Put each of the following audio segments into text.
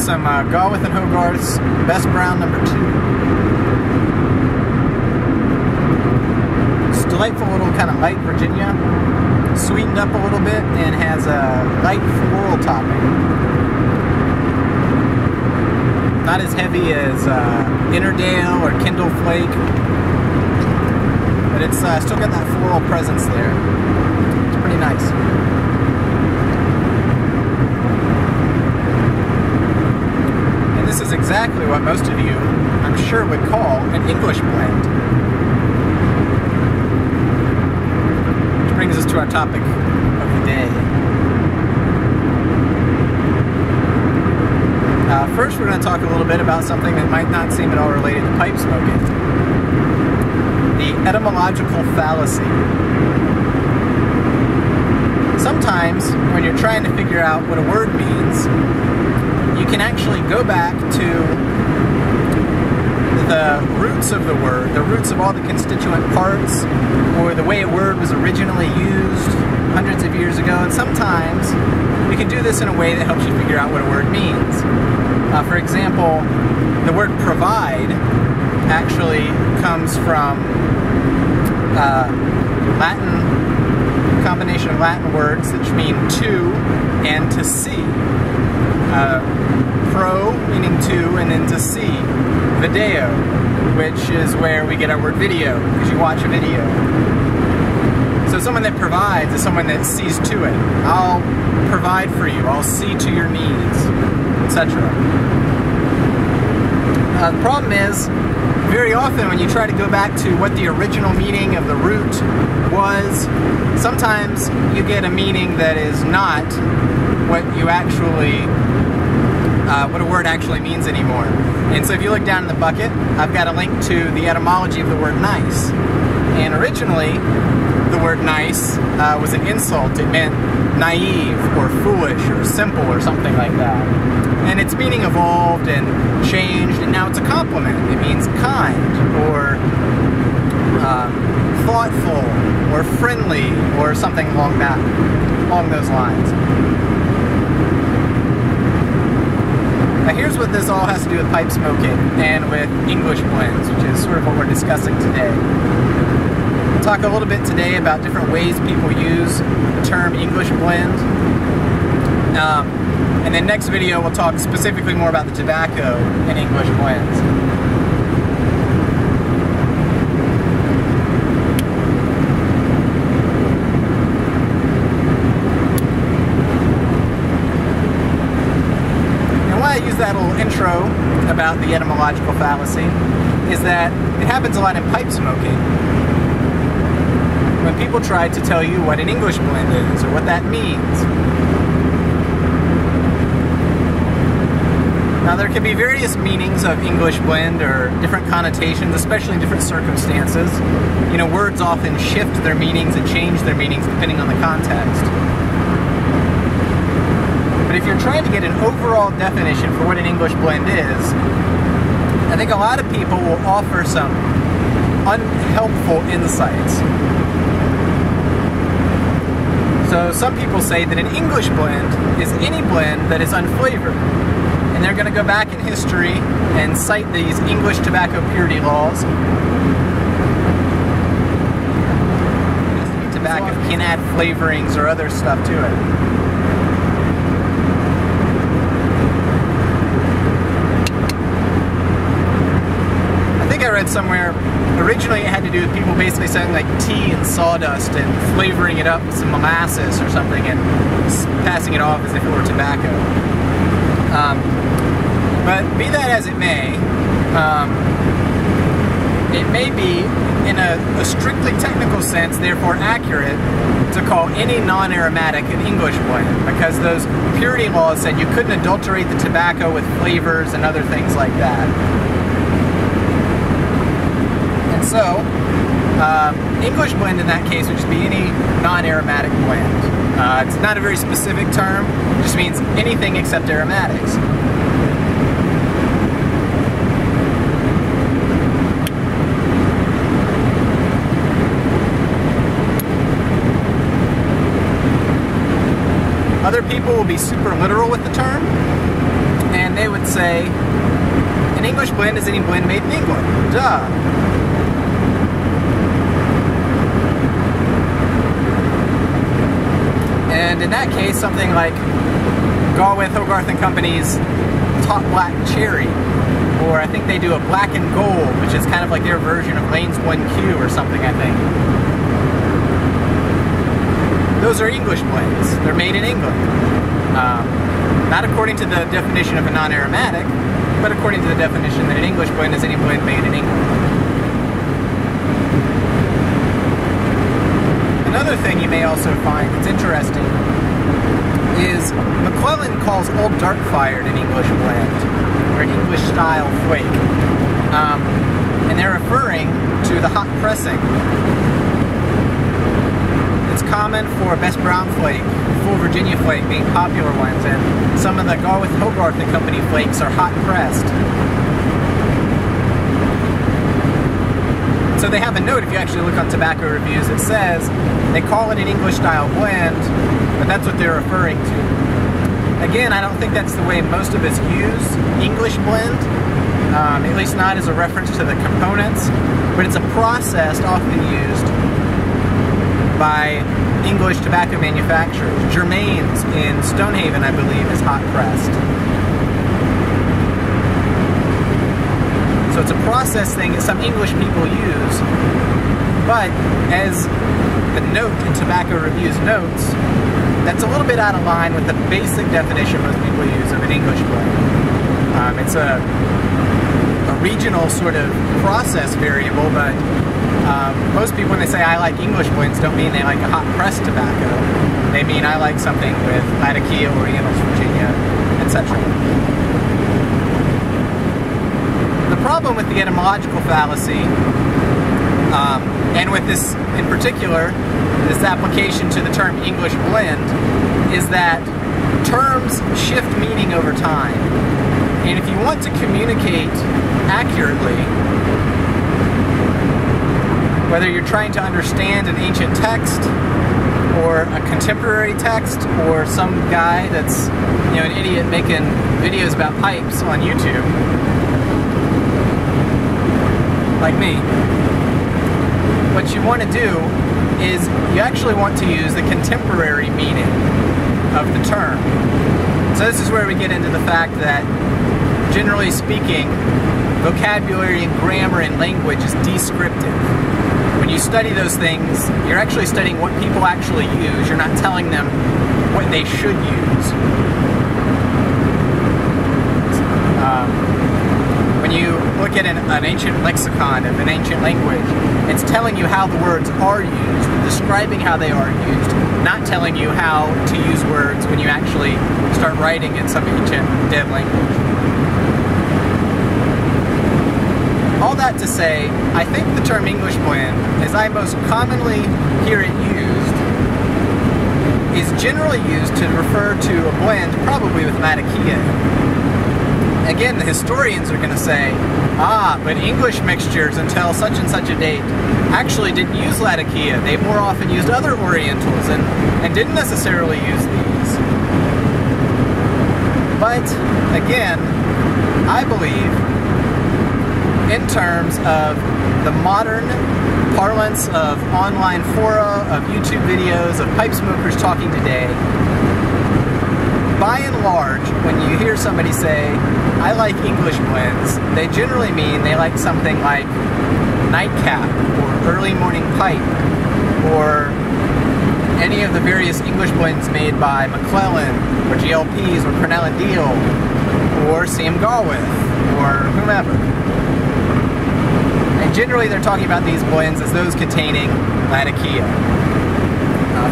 some Galwith and Hogarth's Best Brown No. 2. It's a delightful little kind of light Virginia, sweetened up a little bit, and has a light floral topping. Not as heavy as Innerdale or Kindle Flake, but it's still got that floral presence there. It's pretty nice. This is exactly what most of you, I'm sure, would call an English blend. Which brings us to our topic of the day. First, we're going to talk a little bit about something that might not seem at all related to pipe smoking. The etymological fallacy. Sometimes, when you're trying to figure out what a word means, you can actually go back to the roots of the word, the roots of all the constituent parts, or the way a word was originally used hundreds of years ago, and sometimes we can do this in a way that helps you figure out what a word means. For example, the word provide actually comes from Latin, combination of Latin words which mean to and to see. Pro meaning to, and then to see. Video, which is where we get our word video, because you watch a video. So someone that provides is someone that sees to it. I'll provide for you, I'll see to your needs, etc. The problem is, very often when you try to go back to what the original meaning of the root was, sometimes you get a meaning that is not what you actually what a word actually means anymore. And so if you look down in the bucket, I've got a link to the etymology of the word nice. And originally, the word nice was an insult. It meant naive or foolish or simple or something like that. And its meaning evolved and changed, and now it's a compliment. It means kind or thoughtful or friendly or something along those lines. Now here's what this all has to do with pipe smoking and with English blends, which is sort of what we're discussing today. We'll talk a little bit today about different ways people use the term English blend. And then next video we'll talk specifically more about the tobacco in English blends. That little intro about the etymological fallacy is that it happens a lot in pipe smoking. When people try to tell you what an English blend is or what that means. Now there can be various meanings of English blend or different connotations, especially in different circumstances. You know, words often shift their meanings and change their meanings depending on the context. But if you're trying to get an overall definition for what an English blend is, I think a lot of people will offer some unhelpful insights. So some people say that an English blend is any blend that is unflavored. And they're going to go back in history and cite these English tobacco purity laws. Tobacco can add flavorings or other stuff to it. I read somewhere, originally it had to do with people basically selling like tea and sawdust and flavoring it up with some molasses or something and passing it off as if it were tobacco. But be that as it may be, in a strictly technical sense, therefore accurate, to call any non-aromatic an English blend, because those purity laws said you couldn't adulterate the tobacco with flavors and other things like that. So, English blend in that case would just be any non-aromatic blend. It's not a very specific term, it just means anything except aromatics. Other people will be super literal with the term, and they would say an English blend is any blend made in England. Duh. And in that case, something like Galwith, Hogarth and Company's Top Black Cherry, or I think they do a Black and Gold, which is kind of like their version of Lane's 1Q or something, I think. Those are English blends. They're made in England. Not according to the definition of a non-aromatic, but according to the definition that an English blend is any blend made in England. Another thing you may also find that's interesting is McClellan calls Old Dark-Fired an English blend, or an English-style flake. And they're referring to the hot pressing. It's common for Best Brown flake, Full Virginia flake being popular ones, and some of the Galwith, Hogarth and Company flakes are hot pressed. So they have a note, if you actually look on tobacco reviews, it says they call it an English-style blend, but that's what they're referring to. Again, I don't think that's the way most of us use English blend, at least not as a reference to the components, but it's a process often used by English tobacco manufacturers. Germain's in Stonehaven, I believe, is hot pressed. So it's a process thing that some English people use, but as the note in tobacco reviews notes, that's a little bit out of line with the basic definition most people use of an English blend. It's a regional sort of process variable, but most people, when they say I like English blends, don't mean they like a hot pressed tobacco. They mean I like something with Latakia, Orientals, Virginia, etc. The problem with the etymological fallacy, and with this in particular, this application to the term English blend, is that terms shift meaning over time. And if you want to communicate accurately, whether you're trying to understand an ancient text or a contemporary text or some guy that's, you know, an idiot making videos about pipes on YouTube, like me, what you want to do is you actually want to use the contemporary meaning of the term. So this is where we get into the fact that, generally speaking, vocabulary and grammar and language is descriptive. When you study those things, you're actually studying what people actually use. You're not telling them what they should use. When you look at an ancient lexicon of an ancient language, it's telling you how the words are used, describing how they are used, not telling you how to use words when you actually start writing in some ancient dead language. All that to say, I think the term English blend, as I most commonly hear it used, is generally used to refer to a blend probably with Latakia. Again, the historians are going to say, but English mixtures until such and such a date actually didn't use Latakia. They more often used other Orientals and didn't necessarily use these. But, again, I believe, in terms of the modern parlance of online fora, of YouTube videos, of pipe smokers talking today, by and large, when you hear somebody say, I like English blends, they generally mean they like something like Nightcap, or Early Morning Pipe, or any of the various English blends made by McClellan, or GLPs, or Cornell and Deal, or Sam Galwith, or whomever. And generally they're talking about these blends as those containing Latakia.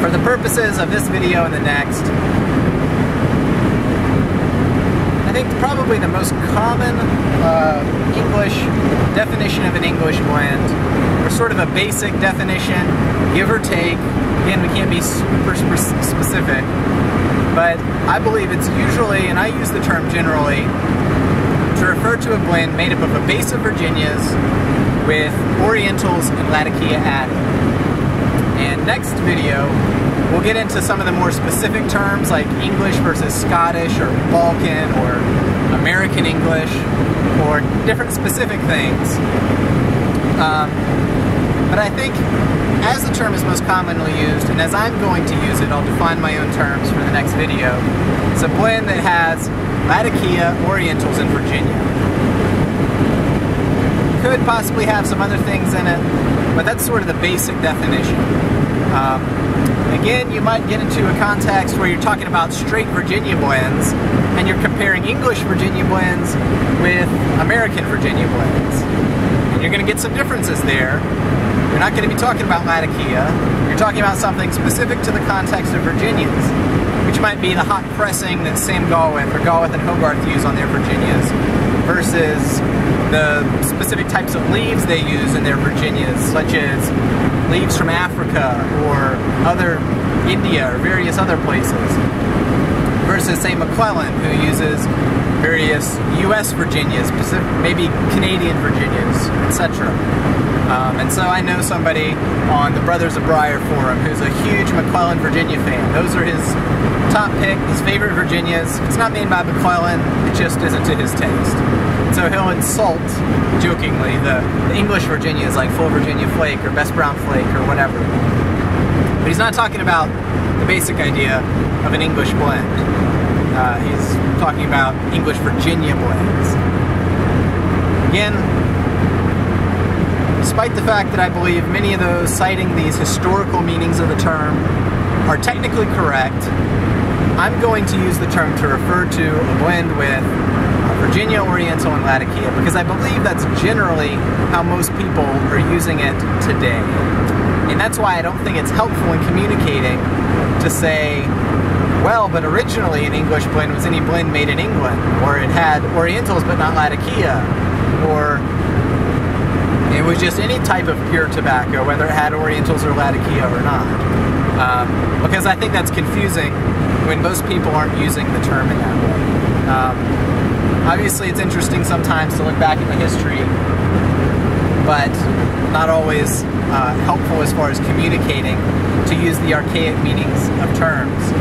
For the purposes of this video and the next, I think probably the most common English definition of an English blend, or sort of a basic definition, give or take, again we can't be super specific, but I believe it's usually, and I use the term generally, to refer to a blend made up of a base of Virginias with Orientals and Latakia added. And next video, we'll get into some of the more specific terms like English versus Scottish or Balkan or American English, or different specific things. But I think as the term is most commonly used, and as I'm going to use it, I'll define my own terms for the next video. It's a blend that has Latakia, Orientals, and Virginia. Could possibly have some other things in it, but that's sort of the basic definition. Again, you might get into a context where you're talking about straight Virginia blends, and you're comparing English Virginia blends with American Virginia blends. And you're going to get some differences there. You're not going to be talking about Latakia. You're talking about something specific to the context of Virginias, which might be the hot pressing that Sam Galwith or Galwith and Hogarth use on their Virginias, versus the specific types of leaves they use in their Virginias, such as leaves from Africa or other India or various other places, versus, say, McClellan, who uses various U.S. Virginias, maybe Canadian Virginias, etc. And so I know somebody on the Brothers of Briar forum who's a huge McClellan Virginia fan. Those are his top pick, his favorite Virginias. It's not made by McClellan, it just isn't to his taste. So he'll insult, jokingly, the English Virginias like Full Virginia Flake or Best Brown Flake or whatever. But he's not talking about the basic idea of an English blend. He's talking about English Virginia blends. Again, despite the fact that I believe many of those citing these historical meanings of the term are technically correct, I'm going to use the term to refer to a blend with Virginia, Oriental, and Latakia, because I believe that's generally how most people are using it today. And that's why I don't think it's helpful in communicating to say, well, but originally an English blend was any blend made in England, or it had Orientals but not Latakia, or it was just any type of pure tobacco, whether it had Orientals or Latakia or not. Because I think that's confusing when most people aren't using the term in that way. Obviously, it's interesting sometimes to look back at the history, but not always helpful as far as communicating to use the archaic meanings of terms.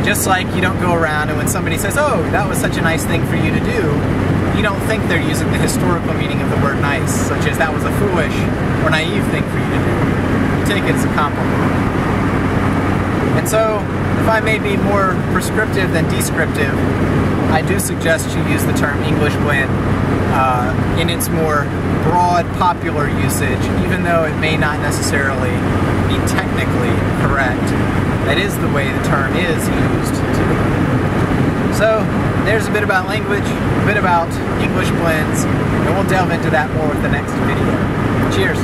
Just like you don't go around and when somebody says, oh, that was such a nice thing for you to do, you don't think they're using the historical meaning of the word nice, such as that was a foolish or naive thing for you to do. You take it as a compliment. And so, if I may be more prescriptive than descriptive, I do suggest you use the term English blend in its more broad, popular usage, even though it may not necessarily be technically correct. That is the way the term is used today. So, there's a bit about language, a bit about English blends, and we'll delve into that more with the next video. Cheers!